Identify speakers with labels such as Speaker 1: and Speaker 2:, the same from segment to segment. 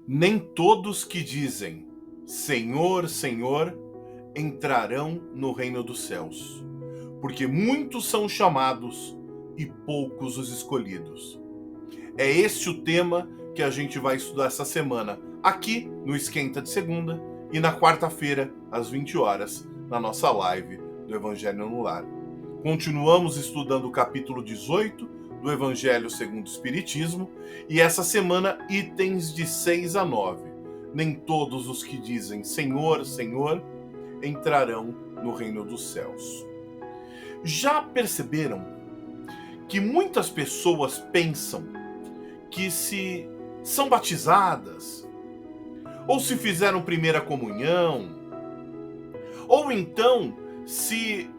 Speaker 1: Nem todos que dizem Senhor, Senhor, entrarão no reino dos céus, porque muitos são chamados e poucos os escolhidos. É este o tema que a gente vai estudar essa semana, aqui no Esquenta de Segunda e na quarta-feira, às 20 horas, na nossa live do Evangelho no Lar. Continuamos estudando o capítulo 18 do Evangelho segundo o Espiritismo e essa semana itens de 6 a 9. Nem todos os que dizem Senhor, Senhor entrarão no reino dos céus. Já perceberam que muitas pessoas pensam que se são batizadas, ou se fizeram primeira comunhão, ou então se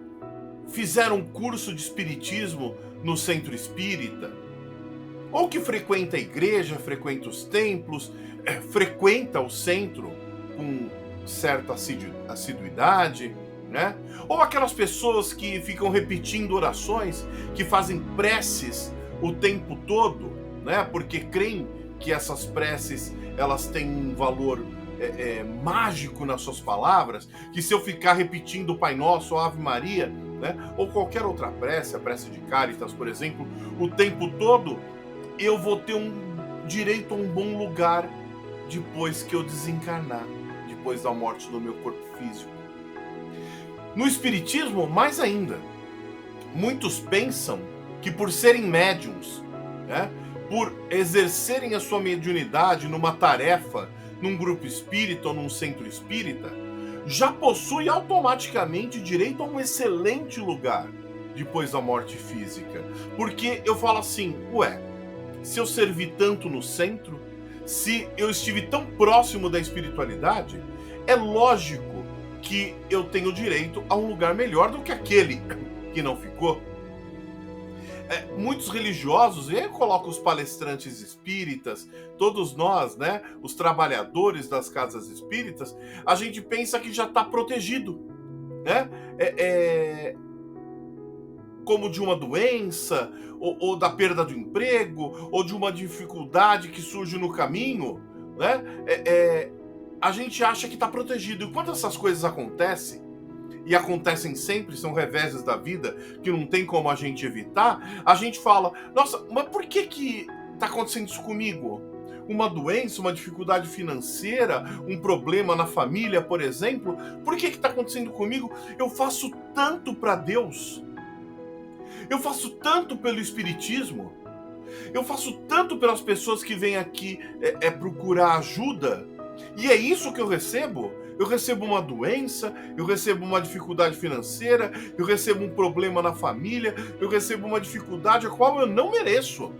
Speaker 1: fizeram curso de espiritismo no centro espírita, ou que frequenta a igreja, frequenta os templos, frequenta o centro com certa assiduidade, né? Ou aquelas pessoas que ficam repetindo orações, que fazem preces o tempo todo, né? Porque creem que essas preces elas têm um valor mágico nas suas palavras, que se eu ficar repetindo o Pai Nosso, ou Ave Maria, né? Ou qualquer outra prece, a prece de Cáritas, por exemplo, o tempo todo, eu vou ter direito a um bom lugar depois que eu desencarnar, depois da morte do meu corpo físico. No Espiritismo, mais ainda, muitos pensam que por serem médiums, né, por exercerem a sua mediunidade numa tarefa, num grupo espírita ou num centro espírita, já possui automaticamente direito a um excelente lugar depois da morte física. Porque eu falo assim, se eu servi tanto no centro, se eu estive tão próximo da espiritualidade, é lógico que eu tenho direito a um lugar melhor do que aquele que não ficou. Muitos religiosos, e aí eu coloco os palestrantes espíritas, todos nós, né, os trabalhadores das casas espíritas, a gente pensa que já está protegido, né? Como de uma doença, ou da perda do emprego, ou de uma dificuldade que surge no caminho, né? A gente acha que está protegido. E quando essas coisas acontecem, e acontecem sempre, são reveses da vida, que não tem como a gente evitar, a gente fala, nossa, mas por que está acontecendo isso comigo? Uma doença, uma dificuldade financeira, um problema na família, por exemplo, por que está acontecendo comigo? Eu faço tanto para Deus, eu faço tanto pelo Espiritismo, eu faço tanto pelas pessoas que vêm aqui procurar ajuda, e é isso que eu recebo? Eu recebo uma doença, eu recebo uma dificuldade financeira, eu recebo um problema na família, eu recebo uma dificuldade a qual eu não mereço.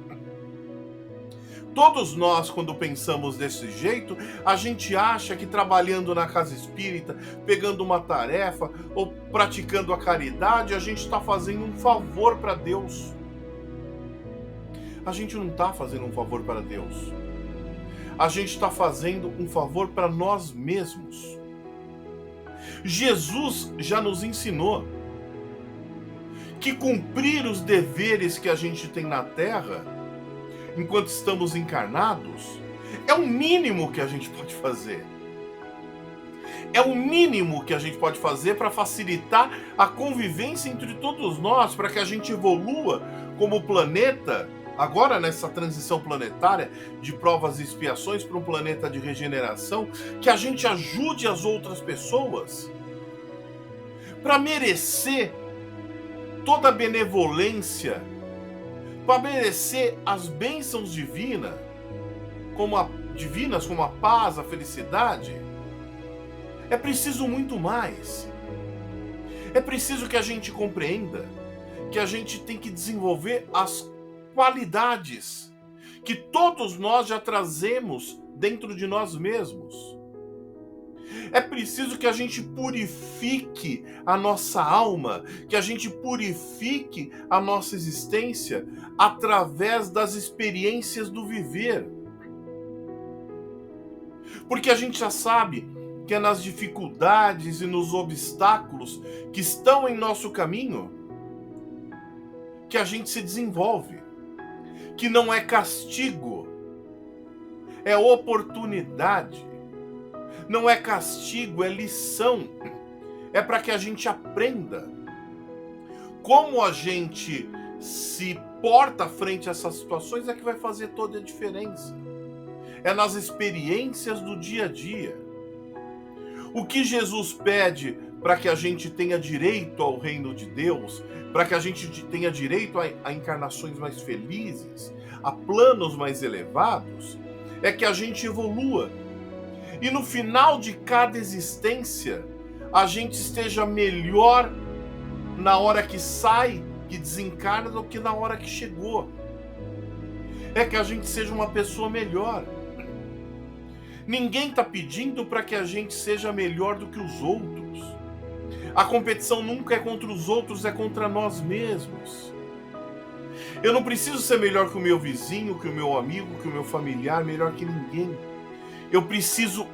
Speaker 1: Todos nós, quando pensamos desse jeito, a gente acha que trabalhando na casa espírita, pegando uma tarefa ou praticando a caridade, a gente está fazendo um favor para Deus. A gente não está fazendo um favor para Deus. A gente está fazendo um favor para nós mesmos. Jesus já nos ensinou que cumprir os deveres que a gente tem na Terra, enquanto estamos encarnados, é o mínimo que a gente pode fazer. É o mínimo que a gente pode fazer para facilitar a convivência entre todos nós, para que a gente evolua como planeta, agora nessa transição planetária de provas e expiações para um planeta de regeneração, que a gente ajude as outras pessoas para merecer toda a benevolência, para merecer as bênçãos divinas, como a paz, a felicidade. É preciso muito mais. É preciso que a gente compreenda que a gente tem que desenvolver as qualidades que todos nós já trazemos dentro de nós mesmos. É preciso que a gente purifique a nossa alma, que a gente purifique a nossa existência através das experiências do viver. Porque a gente já sabe que é nas dificuldades e nos obstáculos que estão em nosso caminho que a gente se desenvolve. Que não é castigo, é oportunidade. Não é castigo, é lição. É para que a gente aprenda. Como a gente se porta frente a essas situações é que vai fazer toda a diferença. É nas experiências do dia a dia. O que Jesus pede para que a gente tenha direito ao reino de Deus, para que a gente tenha direito a encarnações mais felizes, a planos mais elevados, é que a gente evolua. E no final de cada existência, a gente esteja melhor na hora que sai, que desencarna, do que na hora que chegou. É que a gente seja uma pessoa melhor. Ninguém está pedindo para que a gente seja melhor do que os outros. A competição nunca é contra os outros, é contra nós mesmos. Eu não preciso ser melhor que o meu vizinho, que o meu amigo, que o meu familiar, melhor que ninguém. Eu preciso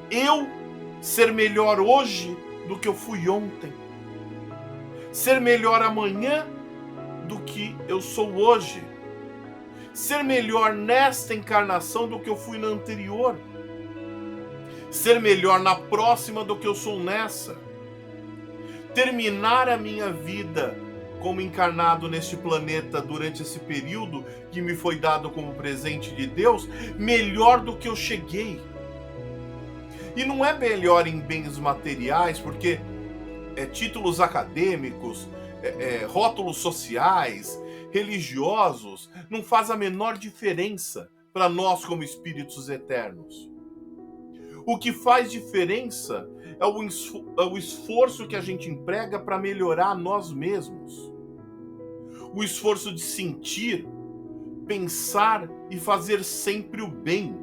Speaker 1: ser melhor hoje do que eu fui ontem. Ser melhor amanhã do que eu sou hoje. Ser melhor nesta encarnação do que eu fui na anterior. Ser melhor na próxima do que eu sou nessa. Terminar a minha vida como encarnado neste planeta durante esse período que me foi dado como presente de Deus, melhor do que eu cheguei. E não é melhor em bens materiais, porque títulos acadêmicos, rótulos sociais, religiosos, não faz a menor diferença para nós como espíritos eternos. O que faz diferença é o esforço que a gente emprega para melhorar nós mesmos. O esforço de sentir, pensar e fazer sempre o bem.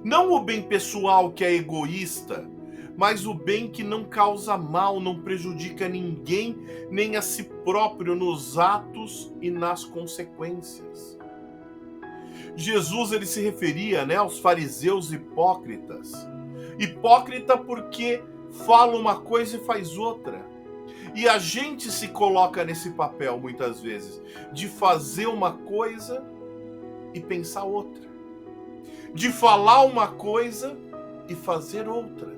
Speaker 1: Não o bem pessoal que é egoísta, mas o bem que não causa mal, não prejudica ninguém, nem a si próprio nos atos e nas consequências. Jesus ele se referia, aos fariseus hipócritas. Hipócrita porque fala uma coisa e faz outra. E a gente se coloca nesse papel muitas vezes, de fazer uma coisa e pensar outra. De falar uma coisa e fazer outra.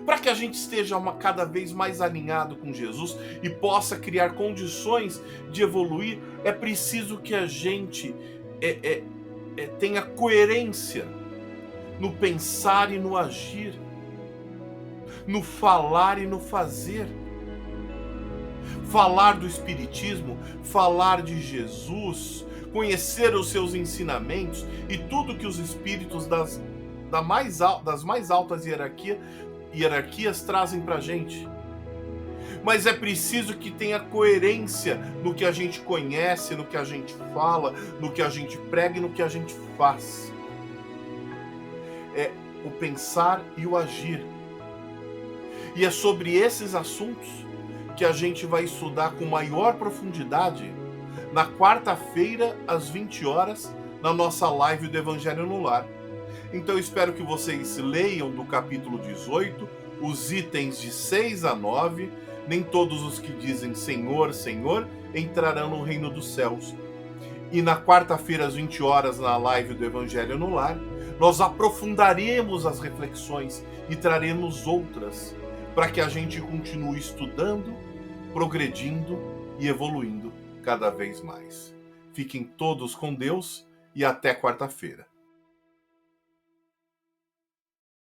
Speaker 1: Para que a gente esteja cada vez mais alinhado com Jesus e possa criar condições de evoluir, é preciso que a gente tenha coerência no pensar e no agir, no falar e no fazer. Falar do Espiritismo, falar de Jesus, conhecer os seus ensinamentos e tudo que os espíritos das mais altas hierarquias trazem para a gente. Mas é preciso que tenha coerência no que a gente conhece, no que a gente fala, no que a gente prega e no que a gente faz. É o pensar e o agir. E é sobre esses assuntos que a gente vai estudar com maior profundidade na quarta-feira, às 20 horas, na nossa live do Evangelho no Lar. Então eu espero que vocês leiam do capítulo 18, os itens de 6 a 9. Nem todos os que dizem Senhor, Senhor, entrarão no reino dos céus. E na quarta-feira, às 20 horas, na live do Evangelho no Lar, nós aprofundaremos as reflexões e traremos outras, para que a gente continue estudando, progredindo e evoluindo cada vez mais. Fiquem todos com Deus e até quarta-feira.